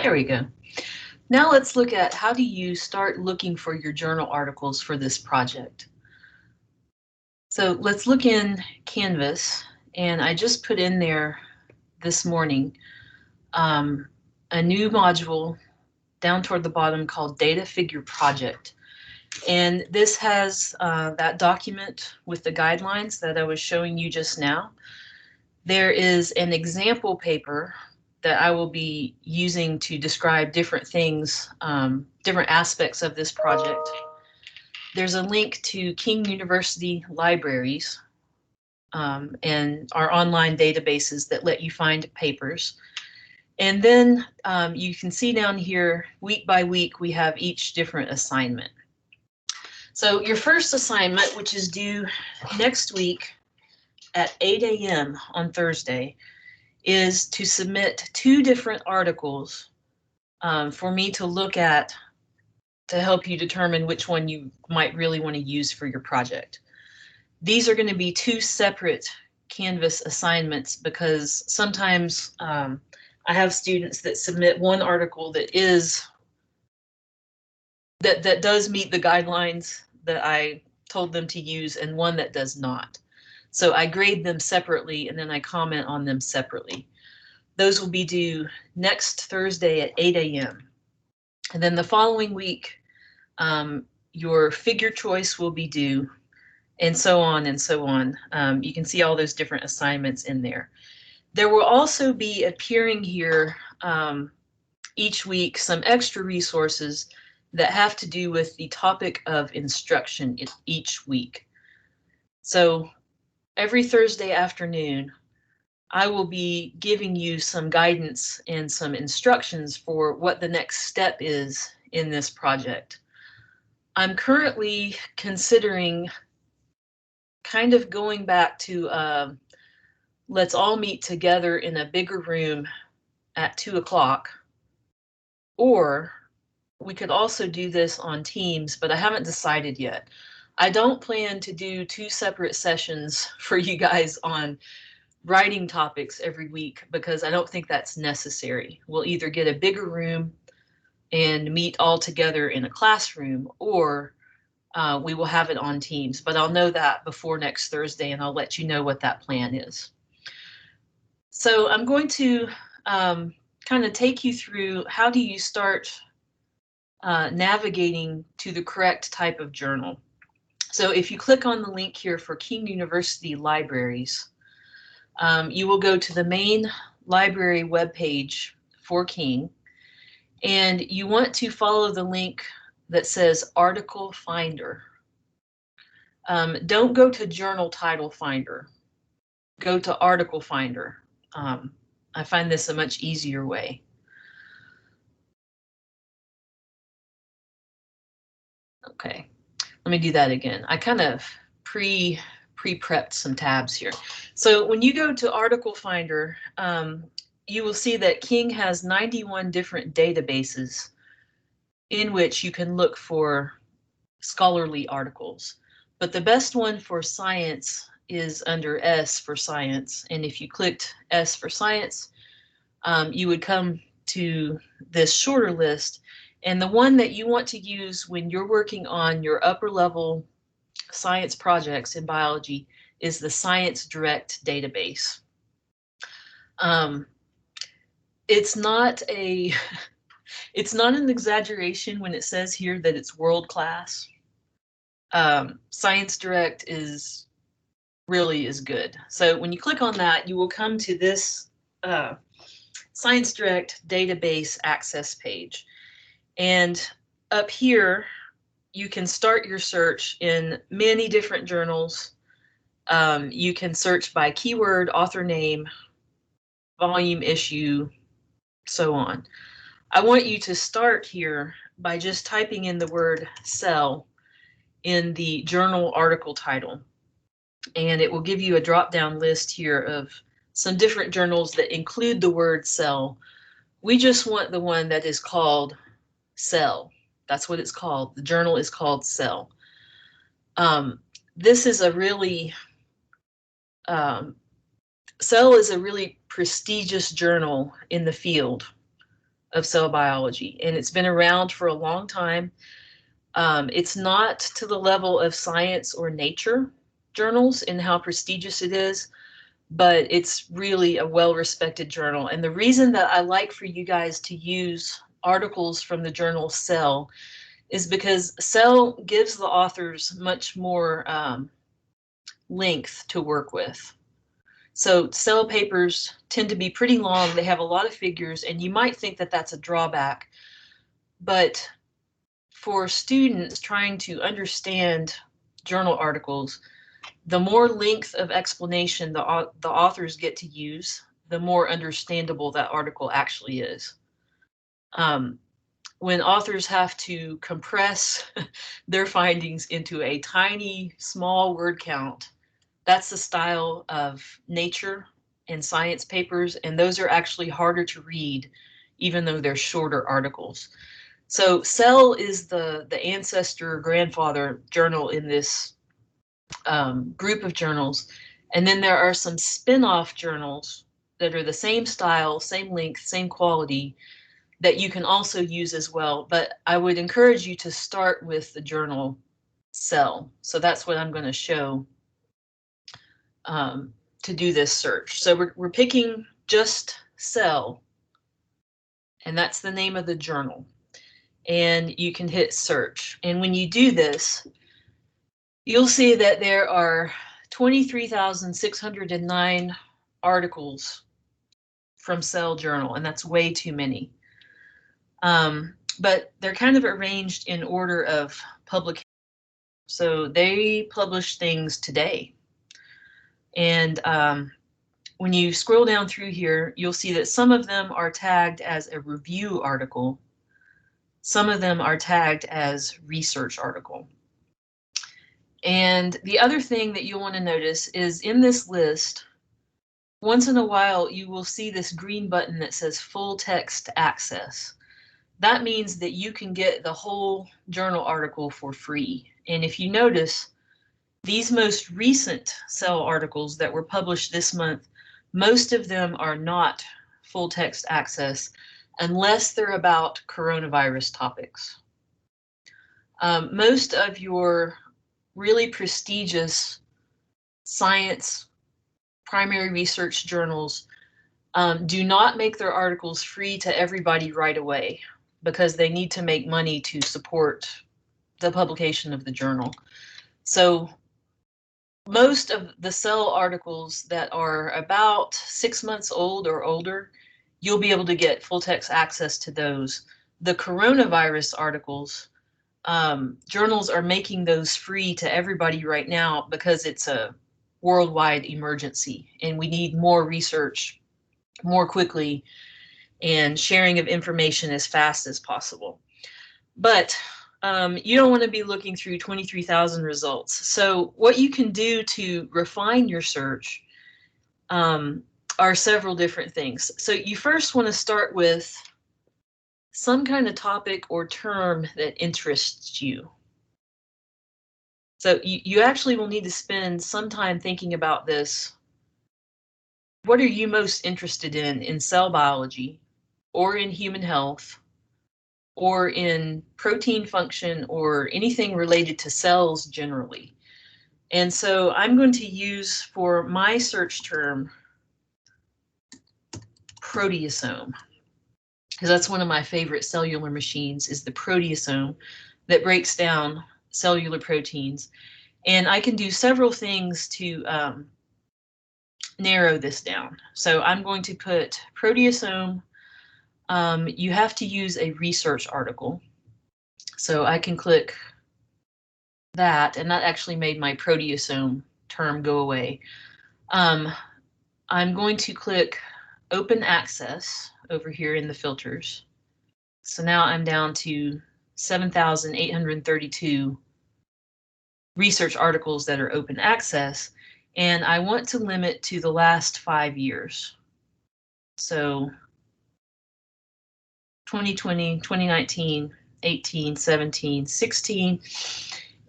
There we go. Now let's look at how do you start looking for your journal articles for this project. So let's look in Canvas, and I just put in there this morning a new module down toward the bottom called Data Figure Project. And this has that document with the guidelines that I was showing you just now. There is an example paper that I will be using to describe different things, different aspects of this project. There's a link to King University libraries and our online databases that let you find papers. And then you can see down here, week by week, we have each different assignment. So your first assignment, which is due next week at 8 a.m. on Thursday, is to submit 2 different articles for me to look at to help you determine which one you might really want to use for your project. These are going to be 2 separate Canvas assignments because sometimes I have students that submit one article that does meet the guidelines that I told them to use and one that does not. So I grade them separately and then I comment on them separately. Those will be due next Thursday at 8 a.m. And then the following week, your figure choice will be due, and so on and so on. You can see all those different assignments in there. There will also be appearing here each week some extra resources that have to do with the topic of instruction each week. So every Thursday afternoon, I will be giving you some guidance and some instructions for what the next step is in this project. I'm currently considering kind of going back to let's all meet together in a bigger room at 2 o'clock, or we could also do this on Teams, but I haven't decided yet. I don't plan to do 2 separate sessions for you guys on writing topics every week because I don't think that's necessary. We'll either get a bigger room and meet all together in a classroom, or we will have it on Teams, but I'll know that before next Thursday and I'll let you know what that plan is. So I'm going to kind of take you through how do you start navigating to the correct type of journal. So if you click on the link here for King University Libraries, you will go to the main library webpage for King, and you want to follow the link that says Article Finder. Don't go to Journal Title Finder. Go to Article Finder. I find this a much easier way. Okay, let me do that again. I kind of pre-prepped some tabs here. So when you go to Article Finder, you will see that King has 91 different databases in which you can look for scholarly articles. But the best one for science is under S for science. And if you clicked S for science, you would come to this shorter list. And the one that you want to use when you're working on your upper level science projects in biology is the ScienceDirect database. It's not an exaggeration when it says here that it's world class. ScienceDirect is good. So when you click on that, you will come to this ScienceDirect database access page. And up here, you can start your search in many different journals. You can search by keyword, author name, volume, issue, so on. I want you to start here by just typing in the word cell in the journal article title. And it will give you a drop-down list here of some different journals that include the word cell. We just want the one that is called Cell. That's what it's called. The journal is called Cell. This is a really, Cell is a really prestigious journal in the field. of cell biology, and it's been around for a long time. It's not to the level of Science or Nature journals in how prestigious it is, but it's really a well-respected journal. And the reason that I like for you guys to use articles from the journal Cell is because Cell gives the authors much more length to work with. So Cell papers tend to be pretty long. They have a lot of figures, and you might think that that's a drawback, but for students trying to understand journal articles, the more length of explanation the authors get to use, the more understandable that article actually is. When authors have to compress their findings into a tiny, small word count, that's the style of Nature and Science papers, and those are actually harder to read, even though they're shorter articles. So Cell is the ancestor, grandfather journal in this group of journals. And then there are some spin-off journals that are the same style, same length, same quality that you can also use as well. But I would encourage you to start with the journal Cell. So that's what I'm going to show to do this search. So we're picking just Cell, and that's the name of the journal. And you can hit search. And when you do this, you'll see that there are 23,609 articles from Cell Journal, and that's way too many. But they're kind of arranged in order of publication. So they publish things today. And when you scroll down through here, you'll see that some of them are tagged as a review article. Some of them are tagged as research article. And the other thing that you'll want to notice is in this list, once in a while, you will see this green button that says full text access. That means that you can get the whole journal article for free. And if you notice, these most recent Cell articles that were published this month, most of them are not full text access unless they're about coronavirus topics. Most of your really prestigious science primary research journals do not make their articles free to everybody right away because they need to make money to support the publication of the journal. So most of the Cell articles that are about 6 months old or older, you'll be able to get full text access to those. The coronavirus articles, journals are making those free to everybody right now because it's a worldwide emergency and we need more research more quickly and sharing of information as fast as possible. But you don't want to be looking through 23,000 results. So what you can do to refine your search are several different things. So you first want to start with some kind of topic or term that interests you. So you actually will need to spend some time thinking about this. What are you most interested in cell biology or in human health or in protein function or anything related to cells generally? And so I'm going to use for my search term proteasome, because that's one of my favorite cellular machines is the proteasome that breaks down cellular proteins. And I can do several things to narrow this down. So I'm going to put proteasome. You have to use a research article. So I can click that, and that actually made my proteasome term go away. I'm going to click open access over here in the filters. So now I'm down to 7,832 research articles that are open access, and I want to limit to the last 5 years. So 2020, 2019, 18, 17, 16,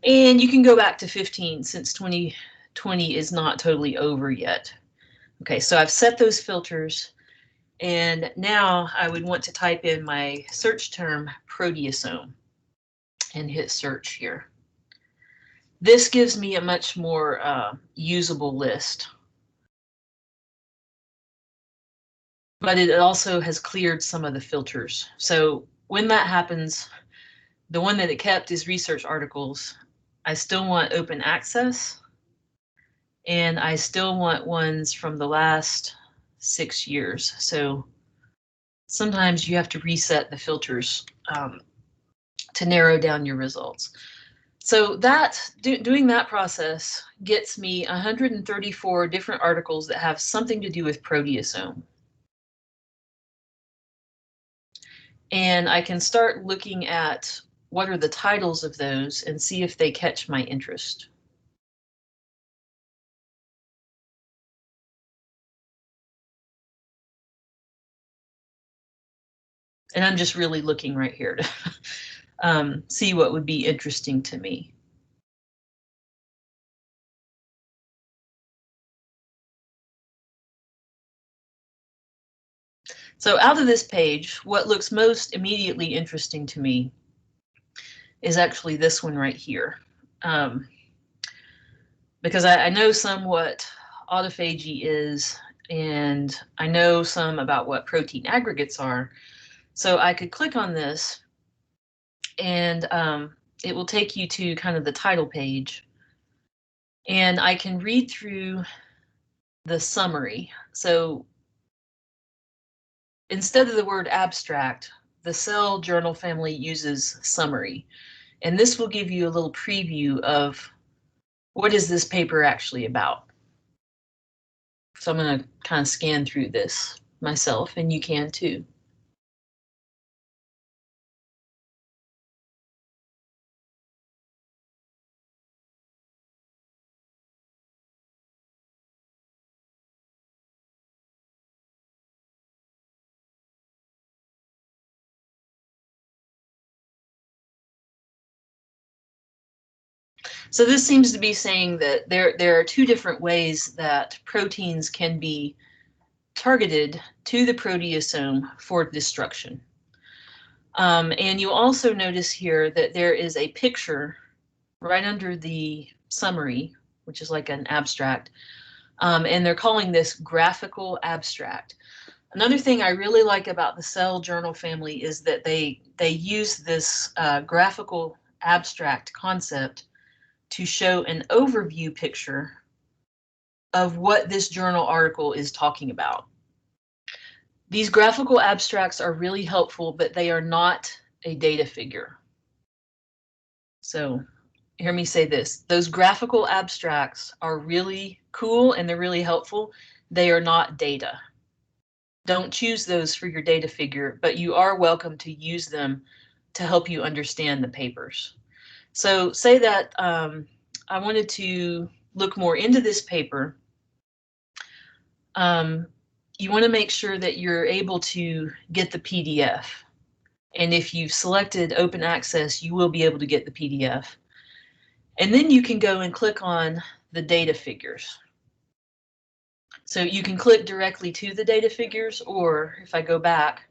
and you can go back to 15 since 2020 is not totally over yet. Okay, so I've set those filters, And now I would want to type in my search term proteasome and hit search here. This gives me a much more usable list. But it also has cleared some of the filters. So when that happens, the one that it kept is research articles. I still want open access, and I still want ones from the last 6 years. So sometimes you have to reset the filters to narrow down your results. So doing that process gets me 134 different articles that have something to do with proteasome. And I can start looking at what are the titles of those and see if they catch my interest. And I'm just really looking right here to see what would be interesting to me. So out of this page, what looks most immediately interesting to me is actually this one right here. Because I know some what autophagy is, and I know some about what protein aggregates are. So I could click on this, and it will take you to kind of the title page. And I can read through the summary. So instead of the word abstract, the Cell journal family uses summary. And this will give you a little preview of what is this paper actually about. So I'm going to kind of scan through this myself, and you can too. So this seems to be saying that there are two different ways that proteins can be targeted to the proteasome for destruction. And you also notice here that there is a picture right under the summary, which is like an abstract, and they're calling this graphical abstract. Another thing I really like about the Cell journal family is that they use this graphical abstract concept to show an overview picture of what this journal article is talking about. These graphical abstracts are really helpful, but they are not a data figure. So hear me say this. Those graphical abstracts are really cool and they're really helpful. They are not data. Don't choose those for your data figure, but you are welcome to use them to help you understand the papers. So say that I wanted to look more into this paper. You want to make sure that you're able to get the PDF. And if you've selected open access, you will be able to get the PDF. And then you can go and click on the data figures. So you can click directly to the data figures, or if I go back,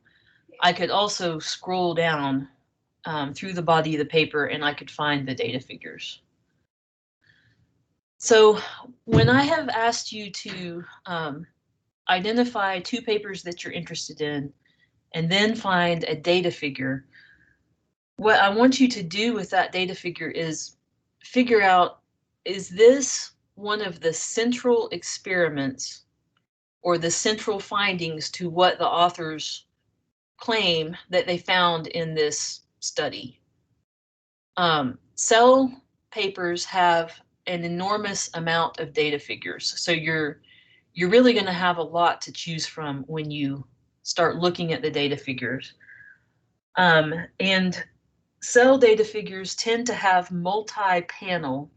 I could also scroll down through the body of the paper and I could find the data figures. So when I have asked you to identify two papers that you're interested in and then find a data figure, what I want you to do with that data figure is figure out, is this one of the central experiments or the central findings to what the authors claim that they found in this study? Cell papers have an enormous amount of data figures, so you're really going to have a lot to choose from when you start looking at the data figures. And Cell data figures tend to have multi-panel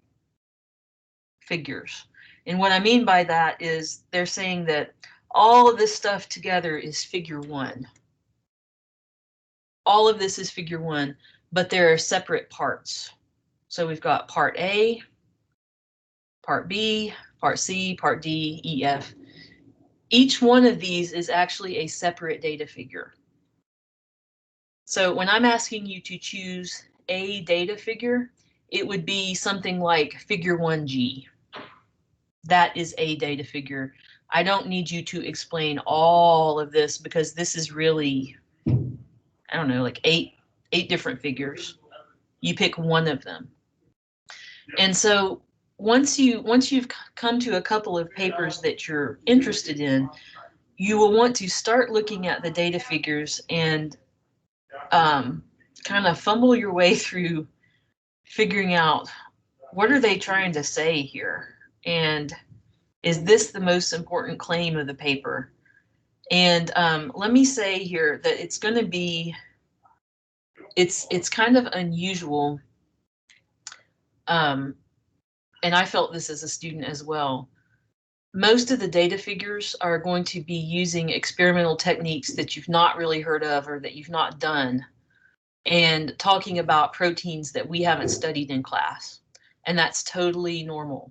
figures. And what I mean by that is they're saying that all of this stuff together is figure one. All of this is figure one, but there are separate parts. So we've got part A, part B, part C, part D, E, F. each one of these is actually a separate data figure. So when I'm asking you to choose a data figure, it would be something like figure 1G. That is a data figure. I don't need you to explain all of this because this is really, I don't know, like eight different figures. You pick one of them. And so once you've come to a couple of papers that you're interested in, you will want to start looking at the data figures and kind of fumble your way through figuring out what are they trying to say here, and is this the most important claim of the paper? And let me say here that it's going to be, it's kind of unusual, and I felt this as a student as well. Most of the data figures are going to be using experimental techniques that you've not really heard of or that you've not done, and talking about proteins that we haven't studied in class. And that's totally normal.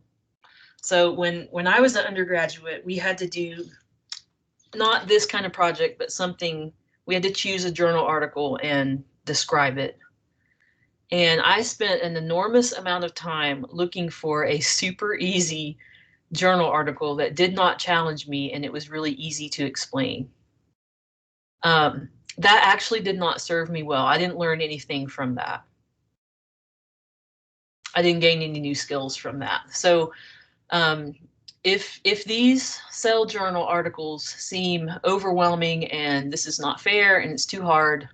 So when I was an undergraduate, we had to do not this kind of project, but something, we had to choose a journal article and describe it. And I spent an enormous amount of time looking for a super easy journal article that did not challenge me and it was really easy to explain. That actually did not serve me well. I didn't learn anything from that. I didn't gain any new skills from that. So if these Cell Journal articles seem overwhelming and this is not fair and it's too hard,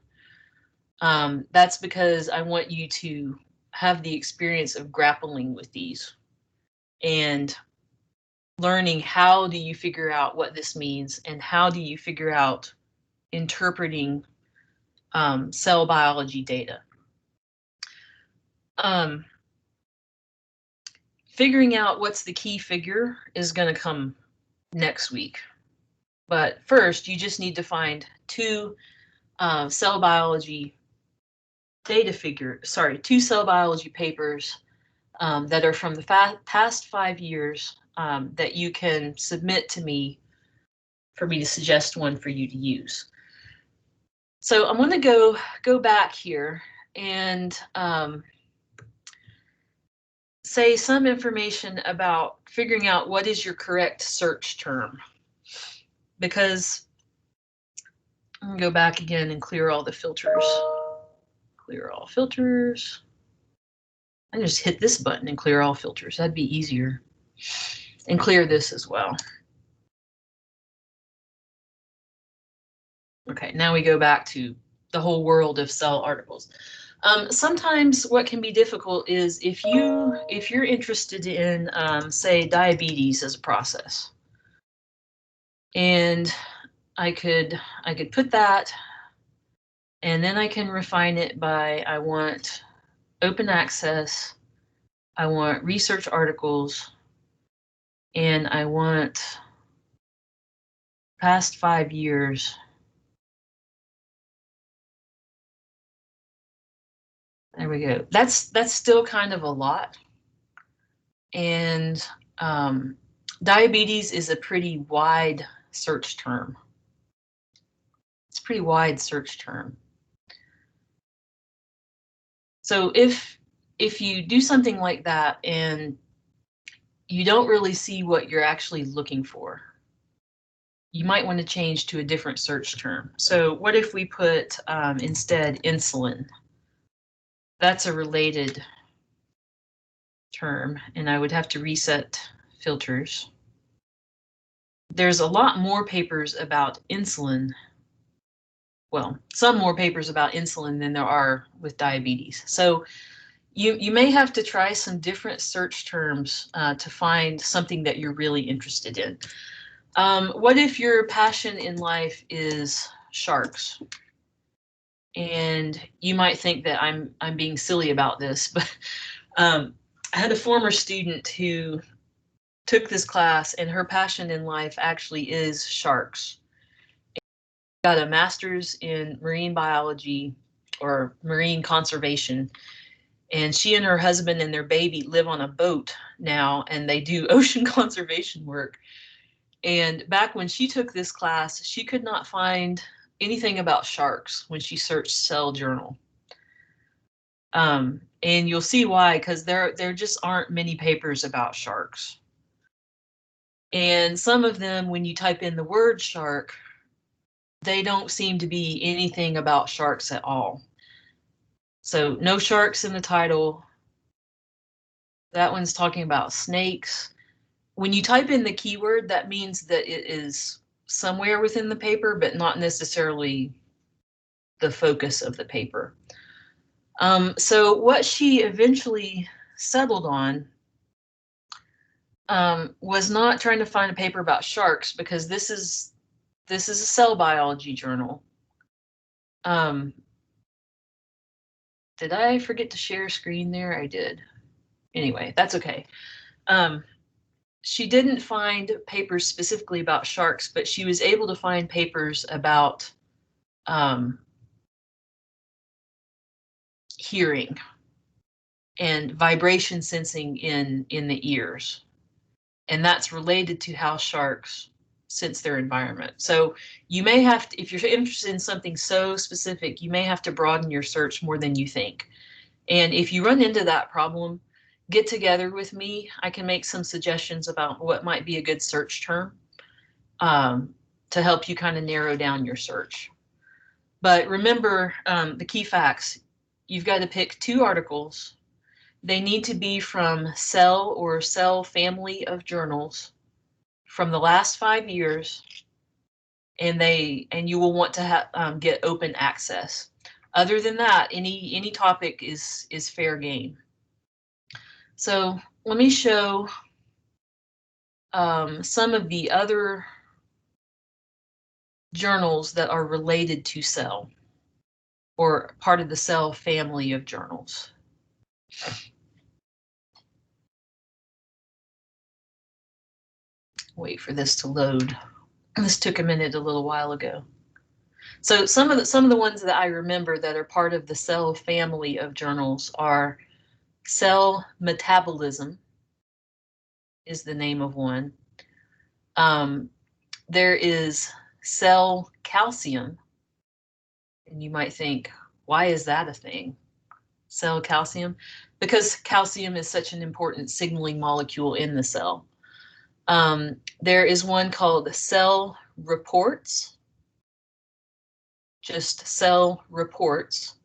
that's because I want you to have the experience of grappling with these and learning how do you figure out what this means and how do you figure out interpreting cell biology data. Figuring out what's the key figure is going to come next week. But first, you just need to find two cell biology two cell biology papers that are from the past 5 years that you can submit to me for me to suggest one for you to use. So I'm going to go back here and say some information about figuring out what is your correct search term. Because I'm going to go back again and clear all the filters. Clear all filters. I just hit this button and clear all filters. That'd be easier. And clear this as well. Okay, now we go back to the whole world of cell articles. Sometimes what can be difficult is if you're interested in, say, diabetes as a process, and I could put that, and then I can refine it by I want open access, I want research articles, and I want past 5 years. There we go. That's still kind of a lot. And diabetes is a pretty wide search term. It's a pretty wide search term. So if you do something like that and you don't really see what you're actually looking for, you might want to change to a different search term. So what if we put instead insulin? That's a related term, and I would have to reset filters. There's a lot more papers about insulin. Well, some more papers about insulin than there are with diabetes. So you may have to try some different search terms to find something that you're really interested in. What if your passion in life is sharks? And you might think that I'm being silly about this, but I had a former student who took this class and her passion in life actually is sharks. Got a master's in marine biology or marine conservation, and she and her husband and their baby live on a boat now and they do ocean conservation work. And back when she took this class, she could not find anything about sharks when she searched Cell Journal. And you'll see why, because there just aren't many papers about sharks. And some of them, when you type in the word shark, they don't seem to be anything about sharks at all. So no sharks in the title. That one's talking about snakes. When you type in the keyword, that means that it is somewhere within the paper, but not necessarily the focus of the paper. So what she eventually settled on was not trying to find a paper about sharks, because this is a cell biology journal. Did I forget to share screen there? I did. Anyway, that's okay. She didn't find papers specifically about sharks, but she was able to find papers about hearing and vibration sensing in the ears. And that's related to how sharks sense their environment. So you may have to, if you're interested in something so specific, you may have to broaden your search more than you think. And if you run into that problem, get together with me. I can make some suggestions about what might be a good search term to help you kind of narrow down your search. But remember the key facts. You've got to pick 2 articles. They need to be from Cell or Cell family of journals from the last 5 years, and you will want to get open access. Other than that, any topic is fair game. So let me show some of the other journals that are related to Cell or part of the Cell family of journals. Wait for this to load. This took a minute a little while ago. So some of the ones that I remember that are part of the Cell family of journals are Cell Metabolism is the name of one. There is Cell Calcium, and you might think, why is that a thing? Cell calcium, because calcium is such an important signaling molecule in the cell. There is one called Cell Reports, just Cell Reports.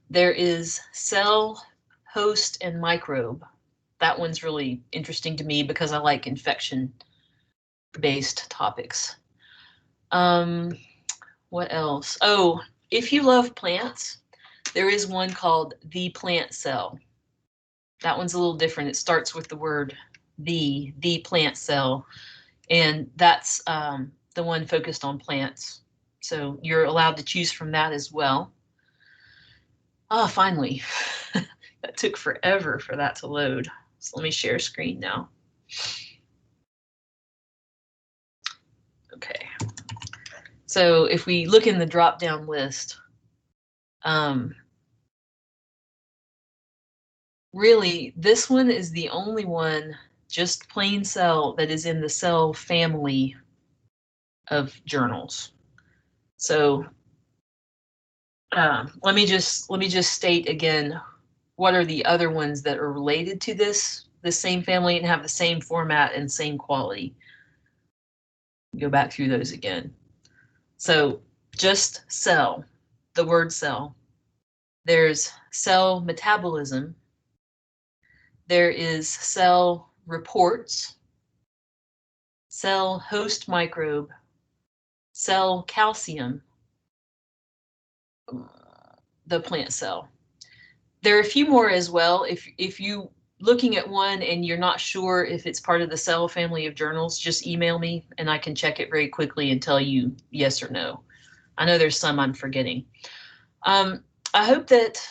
There is Cell Host and Microbe. That one's really interesting to me because I like infection-based topics. What else? Oh, if you love plants, there is one called The Plant Cell. That one's a little different. It starts with the word the plant cell, and that's the one focused on plants. So you're allowed to choose from that as well. Ah, finally. That took forever for that to load. So let me share screen now. Okay. So if we look in the drop-down list, really, this one is the only one, just plain Cell, that is in the Cell family of journals. So let me just state again, what are the other ones that are related to this same family and have the same format and same quality? Go back through those again. So just Cell, the word Cell. There's Cell Metabolism. There is Cell Reports, Cell Host Microbe, Cell Calcium, the plant cell. There are a few more as well. If you looking at one and you're not sure if it's part of the Cell family of journals, just email me and I can check it very quickly and tell you yes or no. I know there's some I'm forgetting. I hope that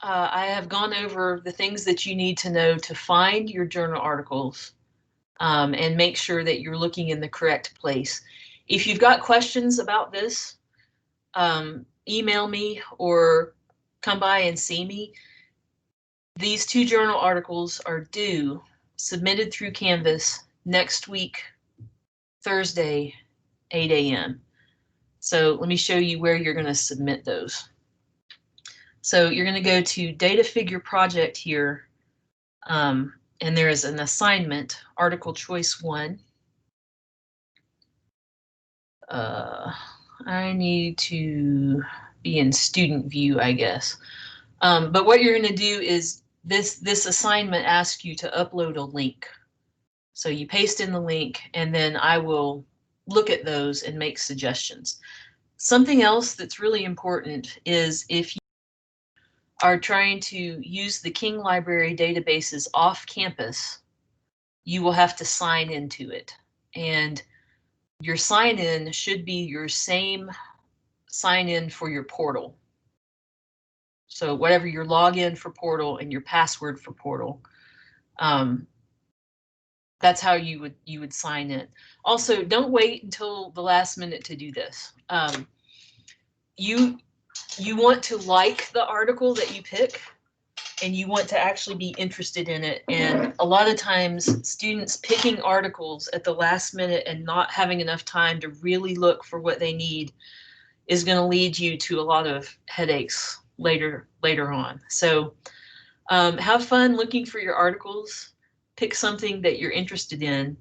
I have gone over the things that you need to know to find your journal articles and make sure that you're looking in the correct place. If you've got questions about this, email me or come by and see me. These 2 journal articles are due, submitted through Canvas next week, Thursday, 8 a.m. So let me show you where you're going to submit those. So you're going to go to Data Figure Project here, and there is an assignment, Article Choice 1. I need to be in student view, I guess. But what you're going to do is this assignment asks you to upload a link. So you paste in the link, and then I will look at those and make suggestions. Something else that's really important is if you are trying to use the King Library databases off campus, you will have to sign into it. And your sign in should be your same sign in for your portal. So whatever your login for portal and your password for portal, that's how you would sign in. Also, don't wait until the last minute to do this. You want to like the article that you pick, and you want to actually be interested in it. And a lot of times students picking articles at the last minute and not having enough time to really look for what they need is going to lead you to a lot of headaches later on. So have fun looking for your articles. Pick something that you're interested in.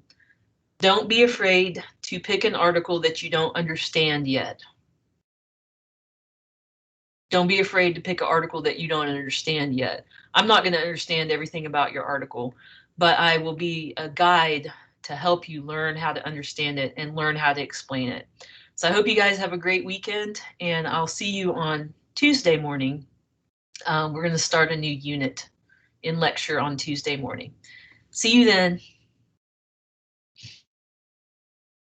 Don't be afraid to pick an article that you don't understand yet. Don't be afraid to pick an article that you don't understand yet. I'm not going to understand everything about your article, but I will be a guide to help you learn how to understand it and learn how to explain it. So I hope you guys have a great weekend, and I'll see you on Tuesday morning. We're going to start a new unit in lecture on Tuesday morning. See you then.